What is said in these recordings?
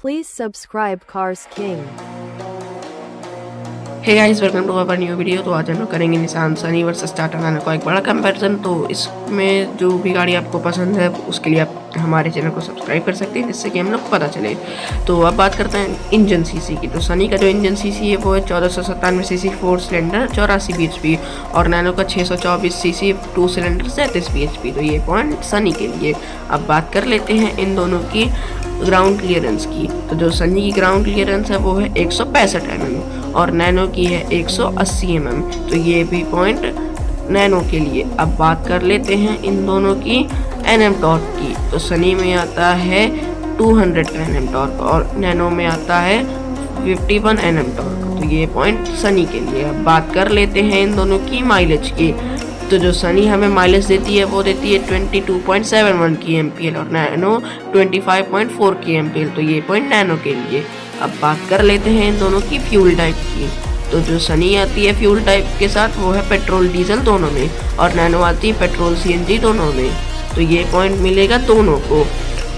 Please subscribe Cars King. Hey guys, welcome to our new video. तो आज हम लोग करेंगे Nissan Sunny versus Tata Nano का एक बड़ा कंपैरिजन। तो इसमें जो भी गाड़ी आपको पसंद है उसके लिए आप हमारे चैनल को सब्सक्राइब कर सकते हैं, जिससे कि हम लोग पता चले। तो अब बात करते हैं इंजन सीसी की। तो सनी का जो इंजन सीसी है वो है 1497 सीसी 4 सिलेंडर 84 bhp, और नैनो का 624 सीसी 2 सिलेंडर 37 bhp। तो ये पॉइंट सनी के लिए। अब बात कर लेते हैं इन दोनों की ग्राउंड क्लियरेंस की। तो जो सनी की ग्राउंड क्लियरेंस है वो है 165 mm और नैनो की है 180 mm। तो ये भी पॉइंट नैनो के लिए। अब बात कर लेते हैं इन दोनों की NM टॉर्क की। तो सनी में आता है 200 NM टॉर्क और नैनो में आता है 51 NM टॉर्क। तो ये पॉइंट सनी के लिए। अब बात कर लेते हैं इन दोनों की माइलेज की। तो जो सनी हमें माइलेज देती है वो देती है 22.71 kmpl और नैनो 25.4 kmpl। तो ये पॉइंट नैनो के लिए। अब बात कर लेते हैं इन दोनों की फ्यूल टाइप की। तो जो सनी आती है फ्यूल टाइप के साथ वो है पेट्रोल डीजल दोनों में, और नैनो आती है पेट्रोल CNG दोनों में। तो ये पॉइंट मिलेगा दोनों को।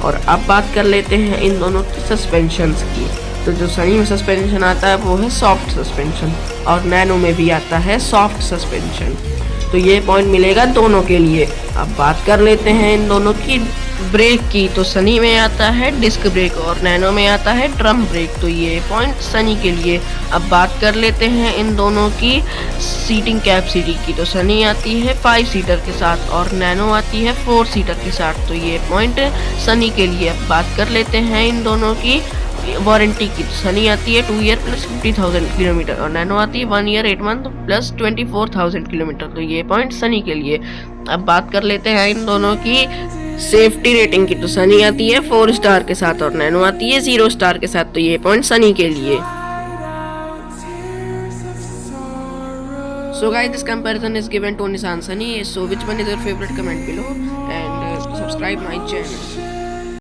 और अब बात कर लेते हैं इन दोनों की सस्पेंशंस की। तो जो सनी में सस्पेंशन आता है वो है सॉफ्ट सस्पेंशन, और नैनो में भी आता है सॉफ्ट सस्पेंशन। तो ये पॉइंट मिलेगा दोनों के लिए। अब बात कर लेते हैं इन दोनों की ब्रेक की। तो सनी में आता है डिस्क ब्रेक और नैनो में आता है ड्रम ब्रेक। तो ये पॉइंट सनी के लिए। अब बात कर लेते हैं इन दोनों की सीटिंग कैपेसिटी की। तो सनी आती है 5 सीटर के साथ और नैनो आती है 4 सीटर के साथ। तो ये पॉइंट सनी के लिए। अब बात कर लेते हैं इन दोनों की वारंटी की। सनी आती है 2 ईयर प्लस 50,000 किलोमीटर और नैनो आती है 1 ईयर 8 मंथ प्लस 24,000 किलोमीटर। तो ये पॉइंट सनी के लिए। अब बात कर लेते हैं इन दोनों की सेफ्टी रेटिंग की। तो सनी आती है 4 स्टार के साथ और नैनो आती है 0 स्टार के साथ। तो ये पॉइंट सनी के लिए। So guys, this comparison is given to Nissan Sunny. So which one is your favorite? Comment below and subscribe my channel.